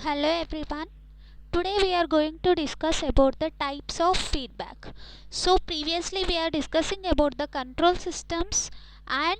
Hello everyone. Today we are going to discuss about the types of feedback. So previously we are discussing about the control systems and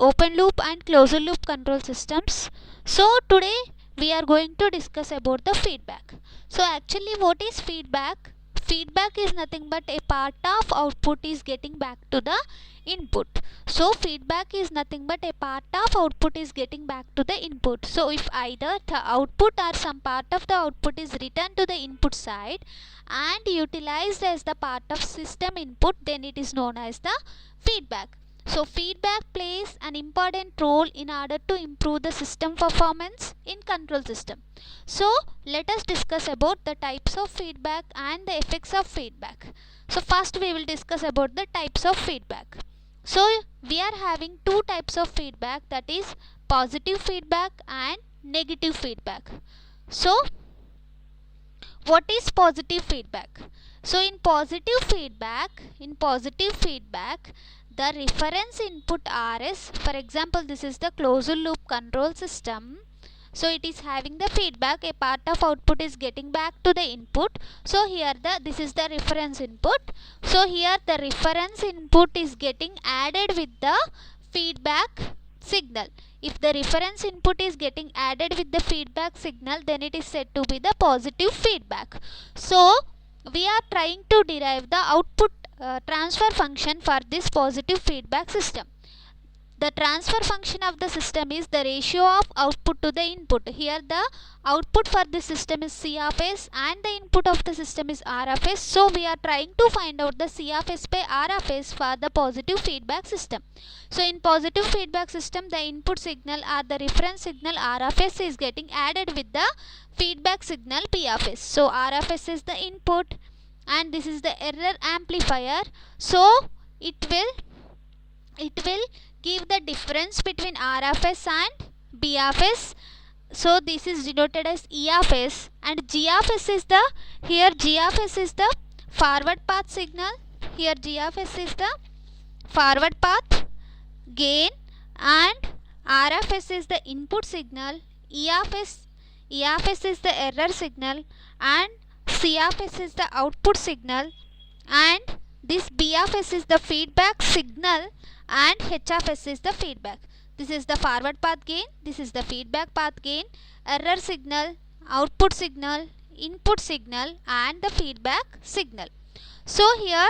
open loop and closed loop control systems. So today we are going to discuss about the feedback. So actually what is feedback? Feedback is nothing but a part of output is getting back to the input. So feedback is nothing but a part of output is getting back to the input. So if either the output or some part of the output is returned to the input side and utilized as the part of system input, then it is known as the feedback. So feedback plays an important role in order to improve the system performance in control system. So let us discuss about the types of feedback and the effects of feedback. So first we will discuss about the types of feedback. So we are having two types of feedback, that is positive feedback and negative feedback. So what is positive feedback? So in positive feedback, the reference input RS, for example this is the closed loop control system. So it is having the feedback, a part of output is getting back to the input. So here this is the reference input. So here the reference input is getting added with the feedback signal. If the reference input is getting added with the feedback signal, then it is said to be the positive feedback. So we are trying to derive the output transfer function for this positive feedback system. The transfer function of the system is the ratio of output to the input. Here the output for this system is C of S and the input of the system is R of S. So we are trying to find out the C of S by R of S for the positive feedback system. So in positive feedback system, the input signal or the reference signal R of S is getting added with the feedback signal P of S. So R of S is the input and this is the error amplifier. So it will give the difference between R of S and B of S. So this is denoted as E of S, and G of S is the, here G of S is the forward path signal, here G of S is the forward path gain, and R of S is the input signal, E of S is the error signal, and C of S is the output signal, and this B of S is the feedback signal, and H of S is the feedback. This is the forward path gain, this is the feedback path gain, error signal, output signal, input signal, and the feedback signal. So here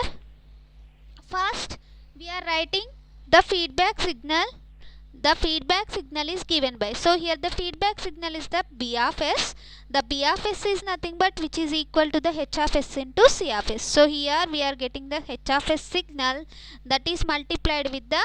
first we are writing the feedback signal. The feedback signal is given by, so here the feedback signal is the B of S. The B of S is nothing but which is equal to the H of S into C of S. So here we are getting the H of S signal that is multiplied with the,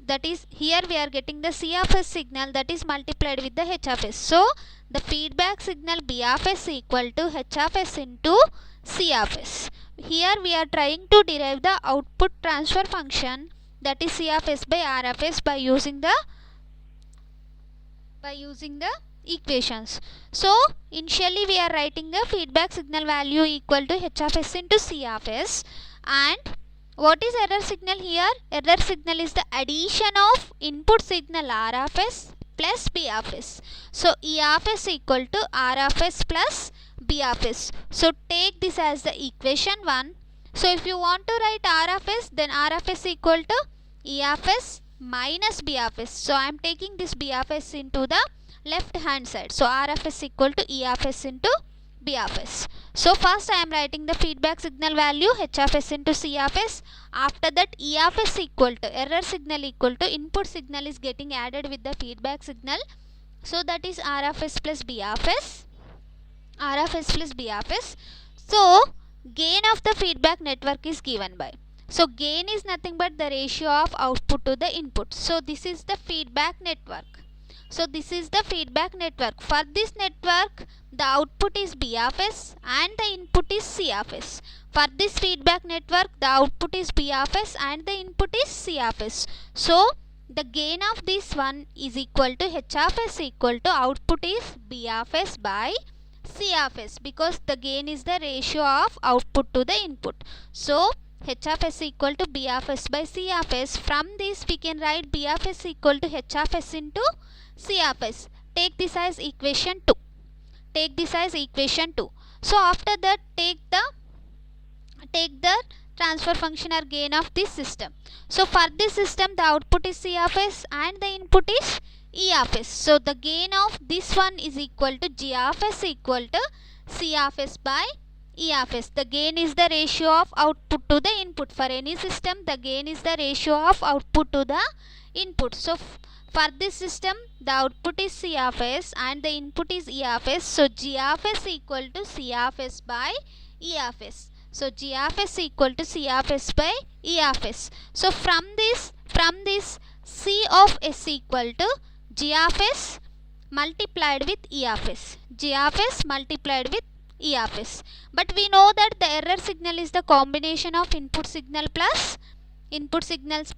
that is here we are getting the C of S signal that is multiplied with the H of S. So the feedback signal B of S equal to H of S into C of S. Here we are trying to derive the output transfer function, that is C of S by R of S, by using the equations. So initially we are writing the feedback signal value equal to H of S into C of S. And what is error signal here? Error signal is the addition of input signal R of S plus B of S. So E of S equal to R of S plus B of S. So take this as the equation 1. So if you want to write R of S, then R of S equal to E of S minus B of S. So I am taking this B of S into the left hand side. So R of S equal to E of S into B of S. So first I am writing the feedback signal value H of S into C of S. After that E of S equal to error signal equal to input signal is getting added with the feedback signal. So that is R of S plus B of S. R of S plus B of S. So gain of the feedback network is given by, so gain is nothing but the ratio of output to the input. So this is the feedback network. So this is the feedback network. For this network the output is B of S and the input is C of S. For this feedback network the output is B of S and the input is C of S. So the gain of this one is equal to H of S equal to output is B of S by C of S, because the gain is the ratio of output to the input. So H of S equal to B of S by C of S. From this we can write B of S equal to H of S into C of S. take this as equation 2. Take this as equation 2. So after that, take the transfer function or gain of this system. So for this system, the output is C of S and the input is E of S. So the gain of this one is equal to G of S equal to C of S by E of S. The gain is the ratio of output to the input. For any system, the gain is the ratio of output to the input. So for this system, the output is C of S and the input is E of S. So G of S equal to C of S by E of S. So G of S equal to C of S by E of S. So from this C of S equal to G of S multiplied with E of S. G of S multiplied with E of S. But we know that the error signal is the combination of input signals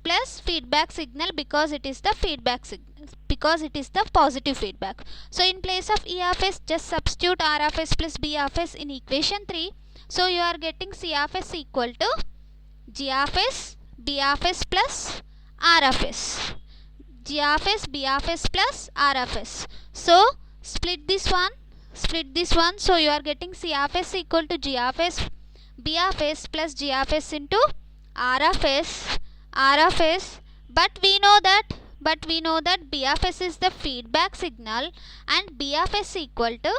plus feedback signal, because it is the feedback signal, because it is the positive feedback. So in place of E of S, just substitute R of S plus B of S in equation 3. So you are getting C of S equal to G of S, B of S plus R of S. G of S, B of S plus R of S. So split this one. So you are getting C of S equal to G of S, B of S plus G of S into R of S. But we know that B of S is the feedback signal and B of S equal to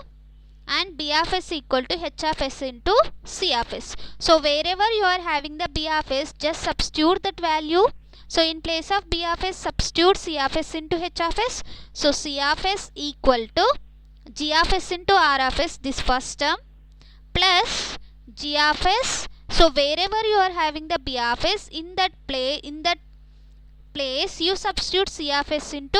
H of S into C of S. So wherever you are having the B of S, just substitute that value. So in place of B of S, substitute C of S into H of S. So C of S equal to G of S into R of S, this first term, plus G of S. So wherever you are having the B of S, in that place you substitute C of S into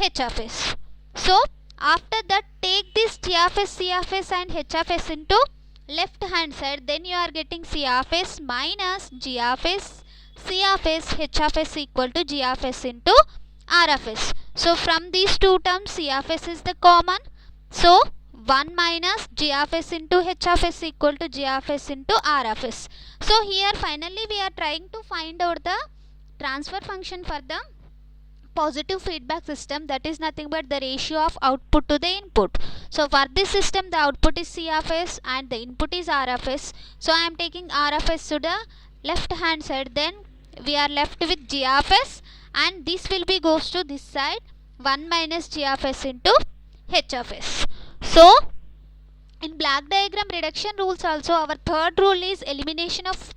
H of S. So after that, take this G of S, C of S and H of S into left hand side. Then you are getting C of S minus G of S, C of S, H of S equal to G of S into R of S. So from these two terms, C of S is the common. So 1 minus G of S into H of S equal to G of S into R of S. So here finally we are trying to find out the transfer function for the positive feedback system, that is nothing but the ratio of output to the input. So for this system, the output is C of S and the input is R of S. So I am taking R of S to the left hand side. Then we are left with G of S, and this will be goes to this side, 1 minus G of S into H of S. So in black diagram reduction rules also, our third rule is elimination of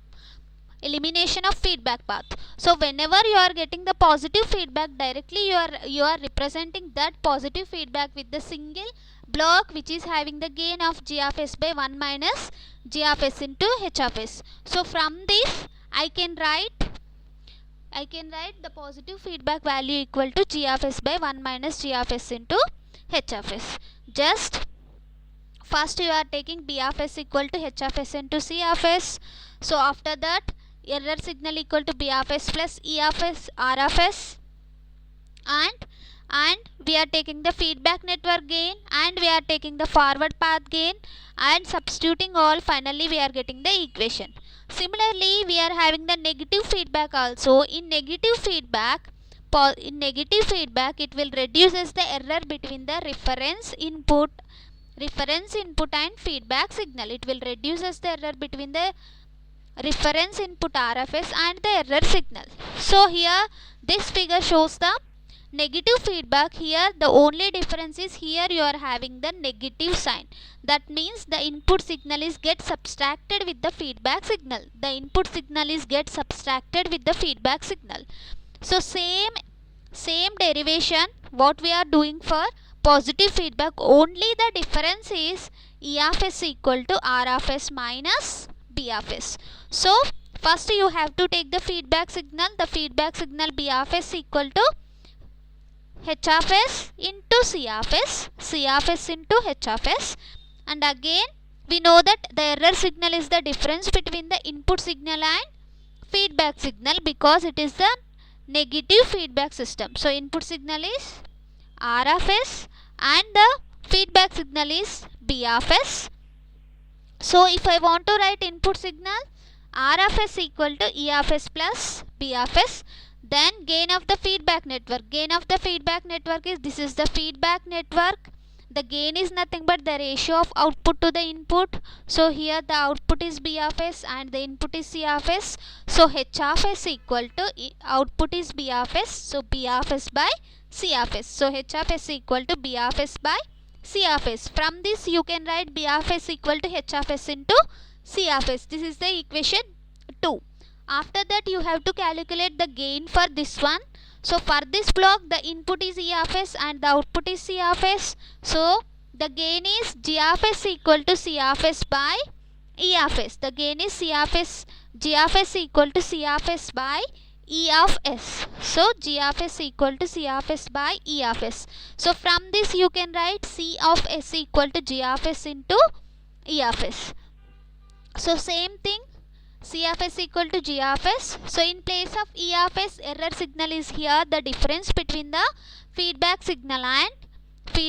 feedback path. So whenever you are getting the positive feedback, directly you are representing that positive feedback with the single block which is having the gain of G of S by 1 minus G of S into H of S. So from this I can write the positive feedback value equal to G of S by 1 minus G of S into H of S. Just first you are taking B of S equal to H of S into C of S. So after that, error signal equal to B of S plus E of S, R of S, and we are taking the feedback network gain and we are taking the forward path gain and substituting all. Finally we are getting the equation. Similarly, we are having the negative feedback also. In negative feedback, it will reduces the error between the reference input and feedback signal. It will reduces the error between the reference input R of S and the error signal. So here this figure shows the negative feedback. Here the only difference is here you are having the negative sign. That means the input signal is get subtracted with the feedback signal. The input signal is get subtracted with the feedback signal. So same derivation what we are doing for positive feedback, only the difference is E of S equal to R of S minus B of S. So first you have to take the feedback signal. The feedback signal B of S equal to H of S into C of S, C of S into H of S, and again we know that the error signal is the difference between the input signal and feedback signal because it is the negative feedback system. So input signal is R of S and the feedback signal is B of S. So if I want to write input signal, R of S equal to E of S plus B of S, Then gain of the feedback network. Gain of the feedback network is, this is the feedback network. The gain is nothing but the ratio of output to the input. So here the output is B of S and the input is C of S. So H of S equal to output is B of S. So B of S by C of S. So H of S equal to B of S by C of S. From this you can write B of S equal to H of S into C of S. This is the equation 2. After that you have to calculate the gain for this one. So for this block the input is E of S and the output is C of S. So the gain is G of S equal to C of S by E of S. The gain is C of S, G of S equal to C of S by E of S. So G of S equal to C of S by E of S. So from this you can write C of S equal to G of S into E of S. So same thing, C of S equal to G of S. So in place of E of S, error signal is here, the difference between the feedback signal and the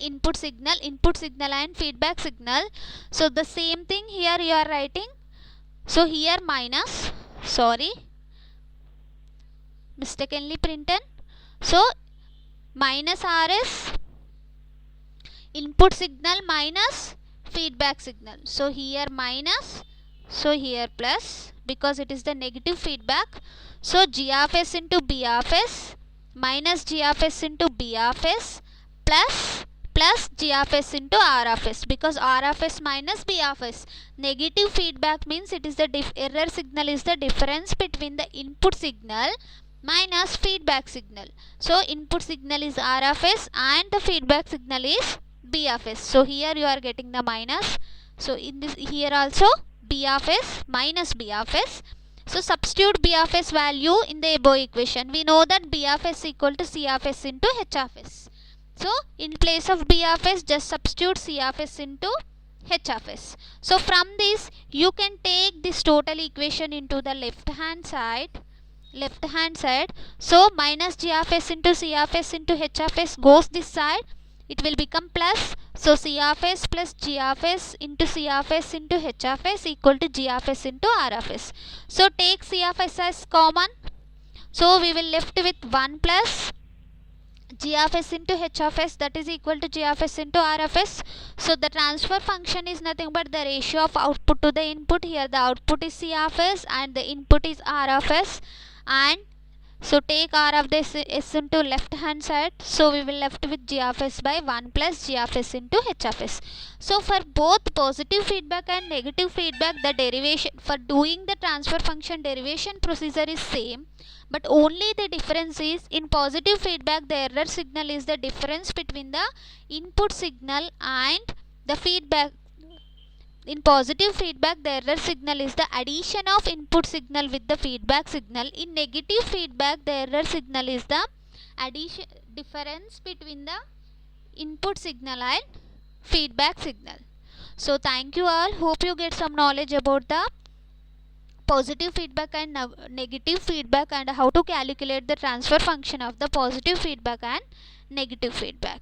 input signal and feedback signal. So the same thing here you are writing. So here minus, mistakenly printed. So minus RS, input signal minus feedback signal. So here minus, so here plus, because it is the negative feedback. So G of S into B of S minus G of S into B of S plus G of S into R of S, because R of S minus B of S. Negative feedback means it is the error signal is the difference between the input signal minus feedback signal. So input signal is R of S and the feedback signal is B of S. So here you are getting the minus. So in this here also B of S minus B of S. So substitute B of S value in the above equation. We know that B of S equal to C of S into H of S. So in place of B of S, just substitute C of S into H of S. So from this you can take this total equation into the left hand side. So minus G of S into C of S into H of S goes this side. It will become plus. So C of S plus G of S into C of S into H of S equal to G of S into R of S. So take C of S as common. So we will left with 1 plus G of S into H of S, that is equal to G of S into R of S. So the transfer function is nothing but the ratio of output to the input. Here the output is C of S and the input is R of S. And so take R of this S into left hand side. So we will left with G of S by 1 plus G of S into H of S. So for both positive feedback and negative feedback, the derivation for doing the transfer function derivation procedure is same. But only the difference is, in positive feedback the error signal is the difference between the input signal and the feedback. In positive feedback the error signal is the addition of input signal with the feedback signal. In negative feedback the error signal is the difference between the input signal and feedback signal. So thank you all. Hope you get some knowledge about the positive feedback and negative feedback and how to calculate the transfer function of the positive feedback and negative feedback.